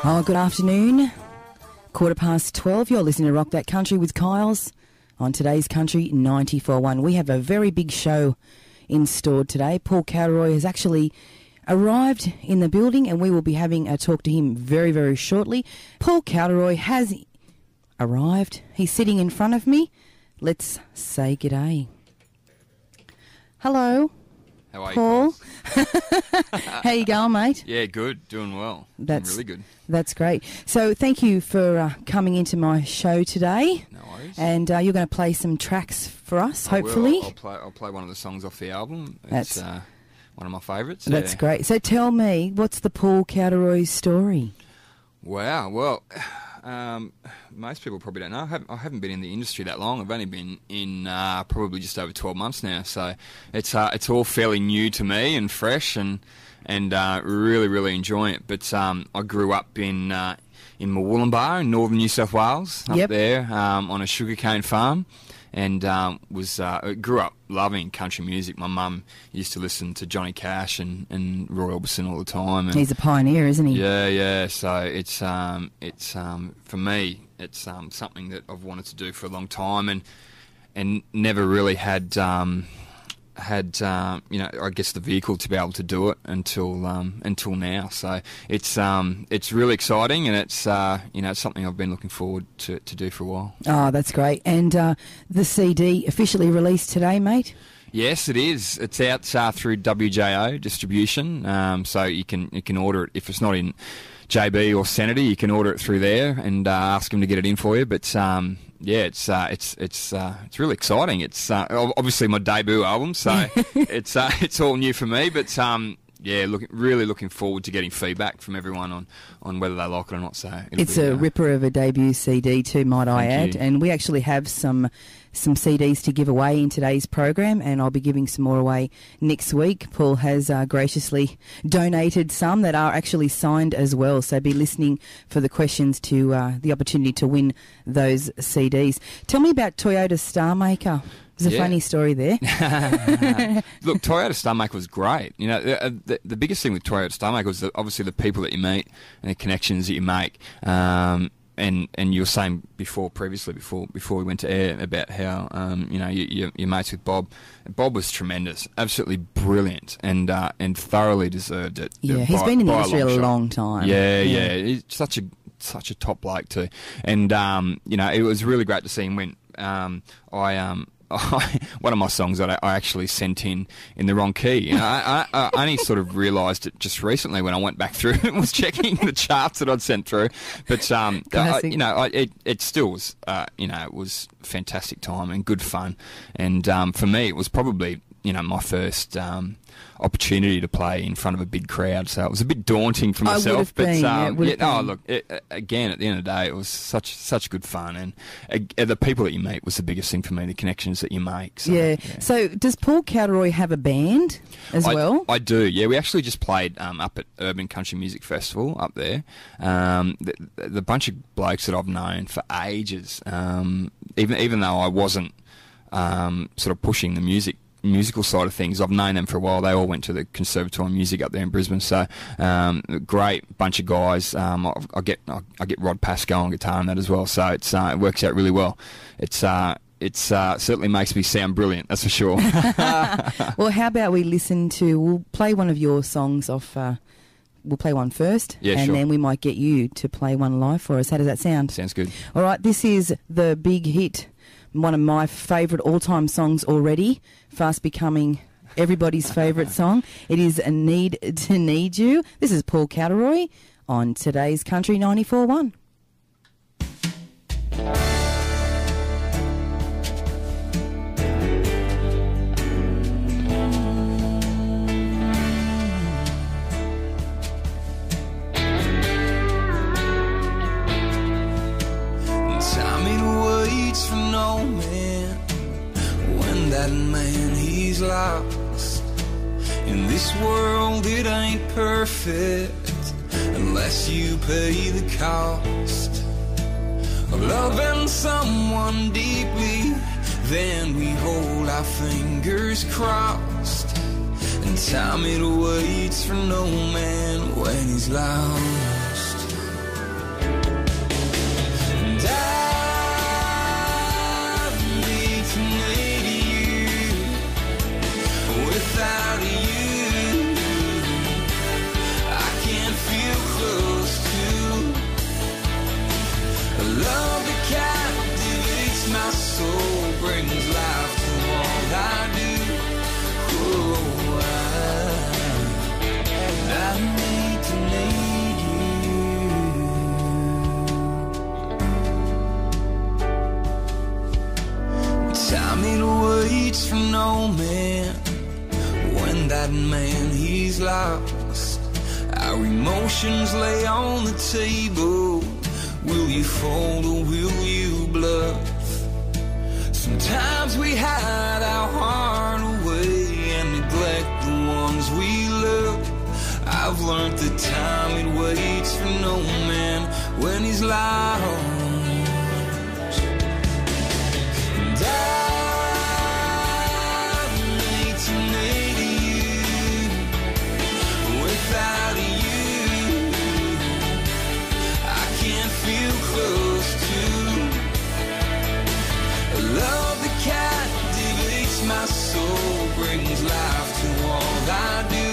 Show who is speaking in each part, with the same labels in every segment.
Speaker 1: Oh, good afternoon. 12:15. You're listening to Rock That Country with Kylz on today's Country 94.1. We have a very big show in store today. Paul Cowderoy has actually arrived in the building and we will be having a talk to him very, very shortly. Paul Cowderoy has arrived. He's sitting in front of me. Let's say g'day. Hello.
Speaker 2: How are
Speaker 1: Paul?
Speaker 2: you,
Speaker 1: How you going, mate?
Speaker 2: Yeah, good. Doing well.
Speaker 1: That's
Speaker 2: really good.
Speaker 1: That's great. So thank you for coming into my show today.
Speaker 2: No worries.
Speaker 1: And you're going to play some tracks for us, hopefully.
Speaker 2: I'll play one of the songs off the album. It's one of my favourites.
Speaker 1: That's great. So tell me, what's the Paul Cowderoy story?
Speaker 2: Wow. Well, most people probably don't know. I haven't been in the industry that long. I've only been in probably just over 12 months now. So it's all fairly new to me and fresh and really, really enjoying it. But I grew up in Murwillumbah in northern New South Wales, up there on a sugarcane farm, and grew up loving country music. My mum used to listen to Johnny Cash and Roy Orbison all the time. And
Speaker 1: he's a pioneer, isn't he?
Speaker 2: Yeah. So it's for me, it's something that I've wanted to do for a long time, and never really had I guess the vehicle to be able to do it until now. So it's really exciting, and it's something I've been looking forward to do for a while. Oh,
Speaker 1: that's great. And the CD officially released today, mate?
Speaker 2: Yes, it is. It's out through WJO distribution, so you can order it if it's not in JB or Senator. You can order it through there and ask them to get it in for you. But it's really exciting. It's obviously my debut album, so it's all new for me. But really looking forward to getting feedback from everyone on whether they like it or not. So
Speaker 1: it's a ripper of a debut CD too, might I add.
Speaker 2: You.
Speaker 1: And we actually have some CDs to give away in today's program, and I'll be giving some more away next week. Paul has graciously donated some that are actually signed as well, so be listening for the questions to the opportunity to win those CDs. Tell me about Toyota Starmaker. There's a funny story there.
Speaker 2: Look, Toyota Starmaker was great. You know, the biggest thing with Toyota Starmaker was obviously the people that you meet and the connections that you make. And you were saying previously before we went to air about how your mates with Bob. Bob was tremendous, absolutely brilliant, and thoroughly deserved it.
Speaker 1: Yeah, he's been in the industry a long time.
Speaker 2: Yeah, he's such a top bloke too, and it was really great to see him win. One of my songs that I actually sent in the wrong key. I only sort of realised it just recently when I went back through and was checking the charts that I'd sent through. But it still was it was fantastic time and good fun. And for me, it was probably my first opportunity to play in front of a big crowd, so it was a bit daunting for myself. Look, again, at the end of the day, it was such good fun, and the people that you meet was the biggest thing for me, the connections that you make. So,
Speaker 1: So does Paul Cowderoy have a band as well? I
Speaker 2: do, yeah. We actually just played up at Urban Country Music Festival up there. The bunch of blokes that I've known for ages, even though I wasn't sort of pushing the musical side of things, I've known them for a while. They all went to the Conservatoire of Music up there in Brisbane, so great bunch of guys. I get Rod Pascoe on guitar and that as well, so it works out really well. It certainly makes me sound brilliant, that's for sure.
Speaker 1: Well, how about we'll play one of your songs off. We'll play one first, and then we might get you to play one live for us. How does that sound?
Speaker 2: Sounds good.
Speaker 1: All right, this is the big hit, one of my favourite all-time songs already, fast becoming everybody's favourite song. It is A Need to Need You. This is Paul Cowderoy on today's Country 94.1.
Speaker 3: For no man, when that man he's lost. In this world it ain't perfect unless you pay the cost of loving someone deeply. Then we hold our fingers crossed, and time it waits for no man when he's lost. man, he's lost. Our emotions lay on the table. Will you fold or will you bluff? Sometimes we hide our heart away and neglect the ones we love. I've learned that time, it waits for no man when he's lost. And I've 1880 you. Without you, I can't feel close to a love that captivates my soul, brings life to all I do.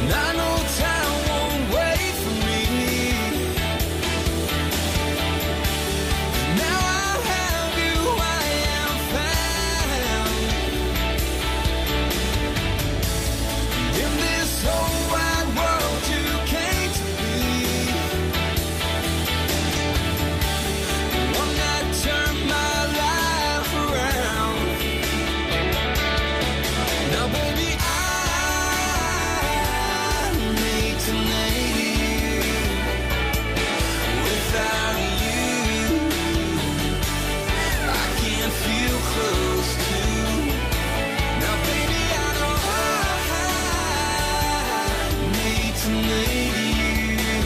Speaker 3: I know time won't wait for me. Now I have you, I am found. In this whole wide world you came to be, the one that turned my life around. Now baby, without you, I can't feel close to. Now baby, I know I need to need you.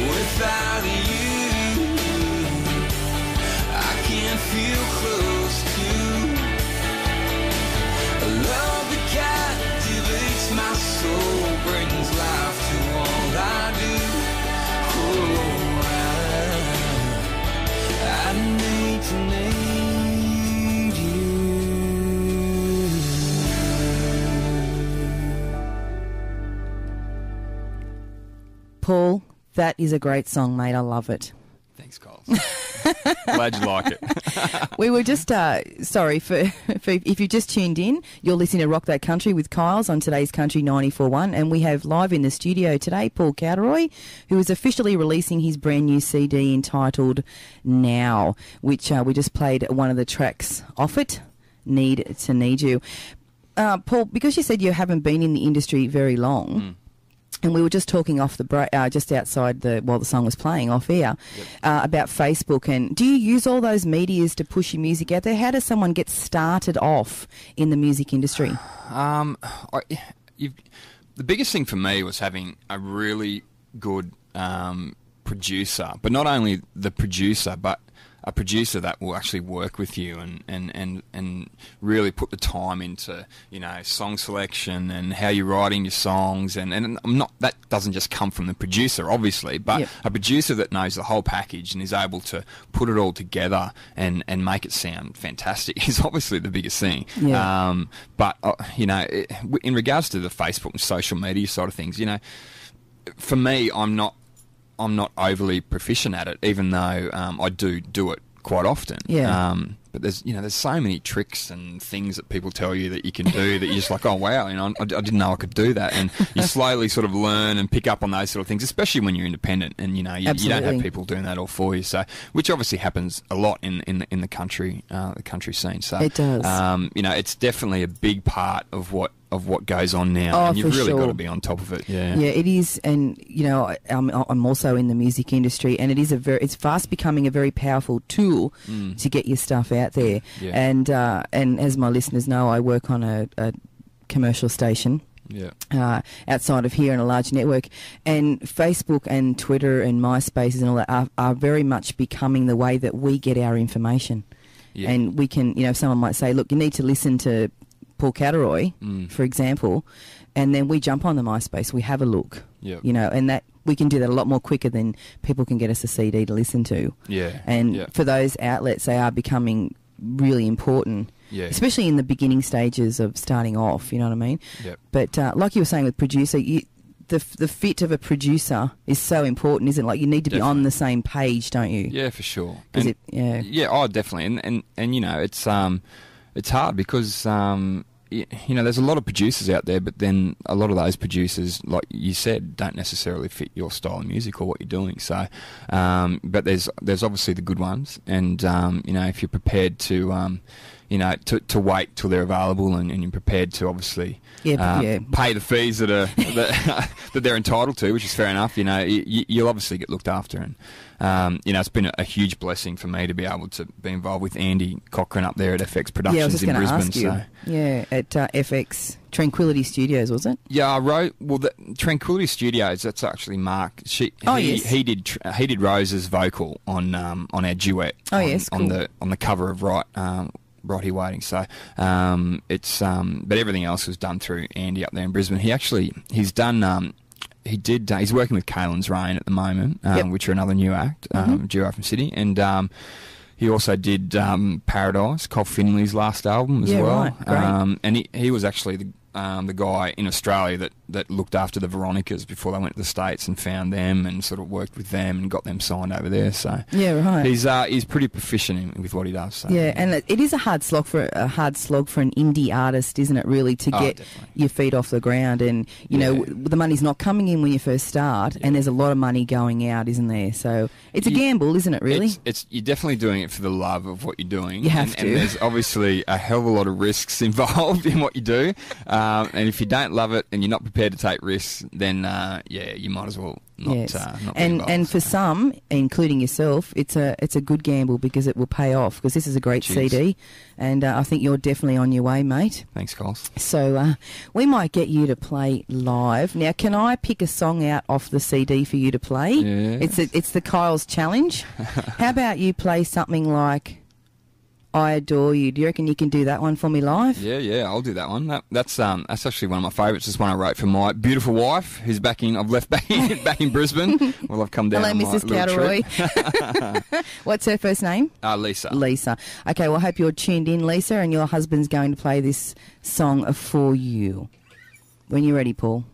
Speaker 3: Without you, I can't feel close to a love that captivates my soul, brings life to all I do. I need to need you.
Speaker 1: Paul, that is a great song, mate. I love it.
Speaker 2: Thanks, Kylz. Glad you like it.
Speaker 1: We were just, sorry, for if you just tuned in, you're listening to Rock That Country with Kylz on today's Country 94.1, and we have live in the studio today Paul Cowderoy, who is officially releasing his brand new CD entitled Now, which we just played one of the tracks off it, Need to Need You. Paul, because you said you haven't been in the industry very long, and we were just talking off the break, just outside while the song was playing off air, about Facebook. And do you use all those medias to push your music out there? How does someone get started off in the music industry?
Speaker 2: The biggest thing for me was having a really good producer, but not only the producer, but a producer that will actually work with you and really put the time into, you know, song selection and how you're writing your songs, and I'm not, that doesn't just come from the producer, obviously, but a producer that knows the whole package and is able to put it all together and make it sound fantastic is obviously the biggest thing. But you know, in regards to the Facebook and social media side of things, you know, for me, I'm not overly proficient at it, even though I do it quite often. But there's so many tricks and things that people tell you that you can do that you're just like, oh wow, you know, I didn't know I could do that. And you slowly sort of learn and pick up on those sort of things, especially when you're independent and you know you don't have people doing that all for you. So, which obviously happens a lot in the country scene. So
Speaker 1: it does.
Speaker 2: You know, it's definitely a big part of what goes on now, and you've really got to be on top of it. Yeah,
Speaker 1: it is. And you know, I'm also in the music industry, and it's fast becoming a very powerful tool to get your stuff out there. And as my listeners know, I work on a commercial station. Outside of here in a large network, and Facebook and Twitter and MySpaces and all that are very much becoming the way that we get our information. And we can, you know, someone might say, look, you need to listen to Paul Cowderoy, for example, and then we jump on the MySpace, we have a look, you know, and that we can do that a lot more quicker than people can get us a CD to listen to. For those outlets, they are becoming really important, especially in the beginning stages of starting off, you know what I mean? But like you were saying with producer, the fit of a producer is so important, isn't it? Like, you need to be on the same page, don't you?
Speaker 2: Yeah, for sure. Oh, definitely. And you know, it's hard because there's a lot of producers out there, but then a lot of those producers, like you said, don't necessarily fit your style of music or what you're doing. So, but there's obviously the good ones, and if you're prepared to to wait till they're available, and you're prepared to obviously pay the fees that are that they're entitled to, which is fair enough. You'll obviously get looked after, and it's been a huge blessing for me to be able to be involved with Andy Cochran up there at FX Productions in Brisbane.
Speaker 1: Ask you. At FX Tranquility Studios, was it?
Speaker 2: Yeah, I wrote. Well, the Tranquility Studios. That's actually Mark. He did Rose's vocal on our duet.
Speaker 1: Oh yes, cool.
Speaker 2: on the cover of Right Here Waiting. So but everything else was done through Andy up there in Brisbane. He's done. He's working with Kylz Rain at the moment, which are another new act, duo from Sydney, and he also did Paradise, Cole Finley's last album as well.
Speaker 1: Right. Great.
Speaker 2: And he was actually the guy in Australia that looked after the Veronicas before they went to the States, and found them and sort of worked with them and got them signed over there. So he's pretty proficient with what he does. So.
Speaker 1: Yeah, and it is a hard slog for an indie artist, isn't it? Really, to get your feet off the ground, and the money's not coming in when you first start, and there's a lot of money going out, isn't there? So it's a gamble, isn't it? Really,
Speaker 2: you're definitely doing it for the love of what you're doing.
Speaker 1: You have to.
Speaker 2: And there's obviously a hell of a lot of risks involved in what you do. And if you don't love it and you're not prepared to take risks, then you might as well not.
Speaker 1: Yes.
Speaker 2: Not be
Speaker 1: and
Speaker 2: involved.
Speaker 1: For some, including yourself, it's a good gamble because it will pay off. Because this is a great CD, and I think you're definitely on your way, mate.
Speaker 2: Thanks, Kylz.
Speaker 1: So we might get you to play live. Now, can I pick a song out off the CD for you to play?
Speaker 2: Yes.
Speaker 1: It's the Kylz Challenge. How about you play something like I Adore You? Do you reckon you can do that one for me live?
Speaker 2: Yeah, I'll do that one. That's actually one of my favourites. It's one I wrote for my beautiful wife, who's back in Brisbane. Well, I've come down.
Speaker 1: Hello,
Speaker 2: on
Speaker 1: Mrs. Cowderoy. What's her first name?
Speaker 2: Lisa.
Speaker 1: Lisa. Okay, well, I hope you're tuned in, Lisa, and your husband's going to play this song for you. When you're ready, Paul.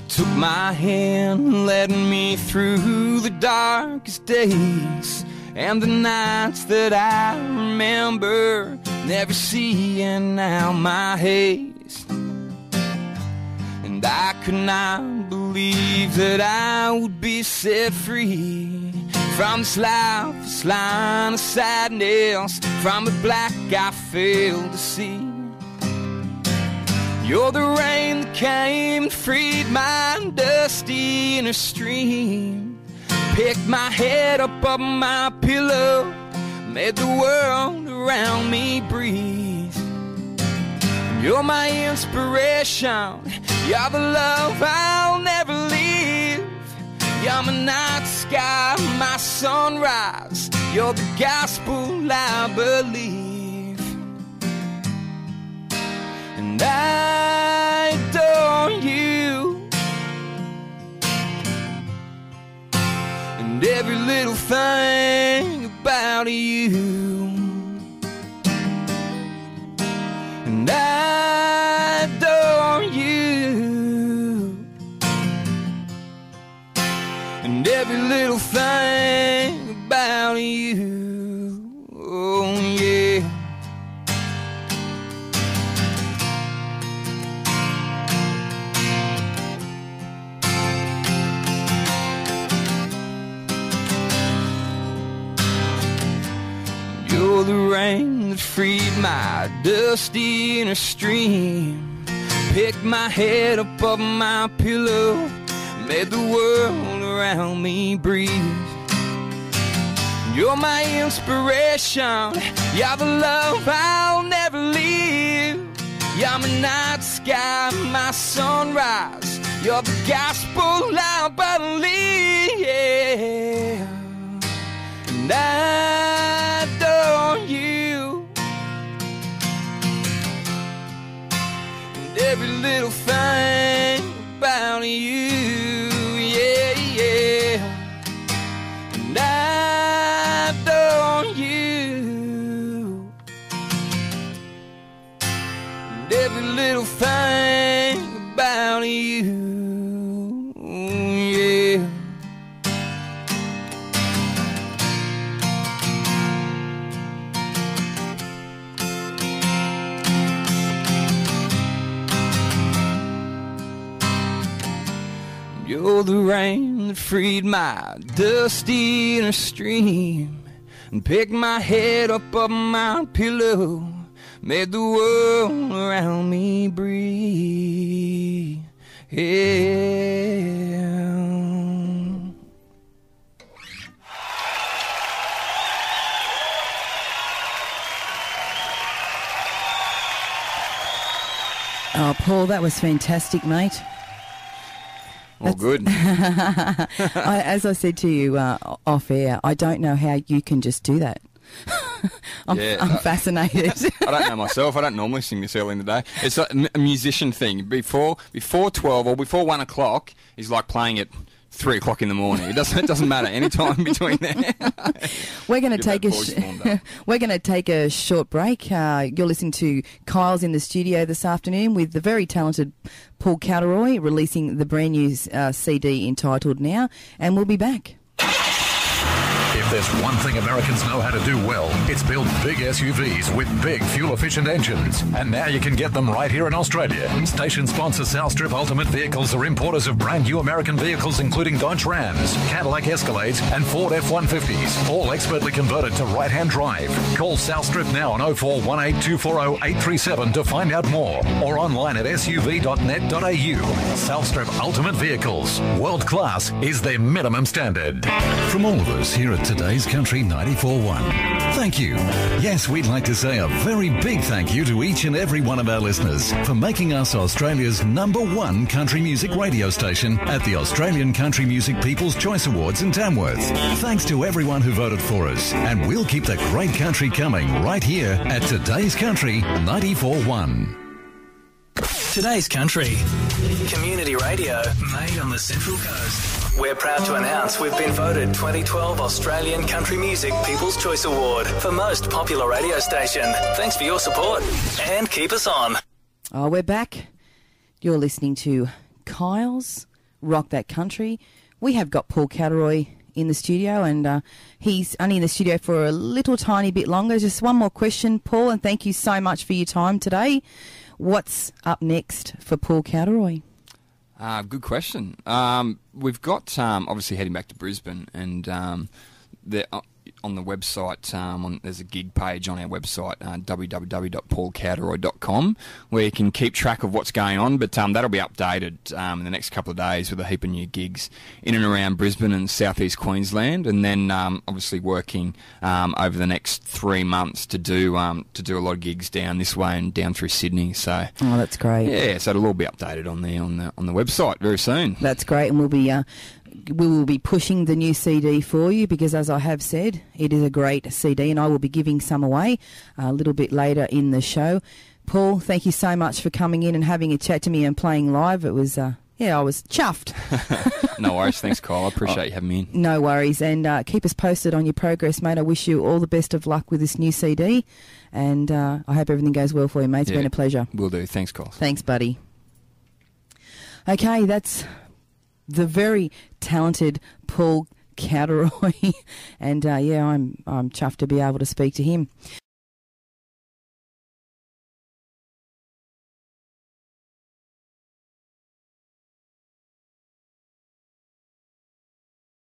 Speaker 3: Took my hand, led me through the darkest days and the nights that I remember never seeing out my haze. And I could not believe that I would be set free from this lifeless line of sadness, from the black I failed to see. You're the rain that came and freed my dusty inner stream, picked my head up off my pillow, made the world around me breathe. You're my inspiration, you're the love I'll never leave. You're my night sky, my sunrise, you're the gospel I believe. And I adore you, and every little thing about you. And I adore you, and every little thing about you. Oh yeah. You're the rain that freed my dusty inner stream, picked my head up off my pillow, made the world around me breathe. You're my inspiration, you're the love I'll never leave. You're my night sky, my sunrise, you're the gospel I believe. Yeah. And I adore you, and every little thing about you, yeah. And I adore you, and every little thing
Speaker 2: Oh, the rain that freed my dusty inner stream and picked my head up my pillow, made the world around me breathe. Yeah.
Speaker 1: Oh, Paul, that was fantastic, mate.
Speaker 2: All good.
Speaker 1: As I said to you off air, I don't know how you can just do that. I'm fascinated.
Speaker 2: I don't know myself. I don't normally sing this early in the day. It's a musician thing. Before 12 or before 1 o'clock is like playing at 3 o'clock in the morning. It doesn't matter. Any time between there.
Speaker 1: We're going to take a short break. You're listening to Kylz in the studio this afternoon with the very talented Paul Cowderoy releasing the brand new CD entitled Now, and we'll be back.
Speaker 4: If there's one thing Americans know how to do well, it's build big SUVs with big fuel-efficient engines. And now you can get them right here in Australia. Station sponsor Southstrip Ultimate Vehicles are importers of brand new American vehicles including Dodge Rams, Cadillac Escalades and Ford F-150s, all expertly converted to right-hand drive. Call Southstrip now on 0418 240 837 to find out more, or online at suv.net.au. Southstrip Ultimate Vehicles. World class is their minimum standard. From all of us here at Today's Country 94.1, thank you. Yes, we'd like to say a very big thank you to each and every one of our listeners for making us Australia's #1 country music radio station at the Australian Country Music People's Choice Awards in Tamworth. Thanks to everyone who voted for us, and we'll keep the great country coming right here at Today's Country 94.1.
Speaker 5: Today's Country. Community radio made on the Central Coast. We're proud to announce we've been voted 2012 Australian Country Music People's Choice Award for most popular radio station. Thanks for your support and keep us on.
Speaker 1: Oh, we're back. You're listening to Kylz, Rock That Country. We have got Paul Cowderoy in the studio, and he's only in the studio for a little tiny bit longer. Just one more question, Paul, and thank you so much for your time today. What's up next for Paul Cowderoy?
Speaker 2: Good question. We've got obviously heading back to Brisbane, and on the website, there's a gig page on our website, www.paulcowderoy.com, where you can keep track of what's going on, but that'll be updated in the next couple of days with a heap of new gigs in and around Brisbane and southeast Queensland, and then obviously working over the next 3 months to do a lot of gigs down this way and down through Sydney. So
Speaker 1: that's great.
Speaker 2: Yeah, so it'll all be updated on the website very soon.
Speaker 1: That's great, and we will be pushing the new CD for you because, as I have said, it is a great CD, and I will be giving some away a little bit later in the show. Paul, thank you so much for coming in and having a chat to me and playing live. It was, I was chuffed.
Speaker 2: No worries. Thanks, Kyle. I appreciate you having me in.
Speaker 1: No worries, and keep us posted on your progress, mate. I wish you all the best of luck with this new CD, and I hope everything goes well for you, mate. It's been a pleasure.
Speaker 2: Will do. Thanks, Kyle.
Speaker 1: Thanks, buddy. Okay, that's the very talented Paul Cowderoy, and I'm chuffed to be able to speak to him.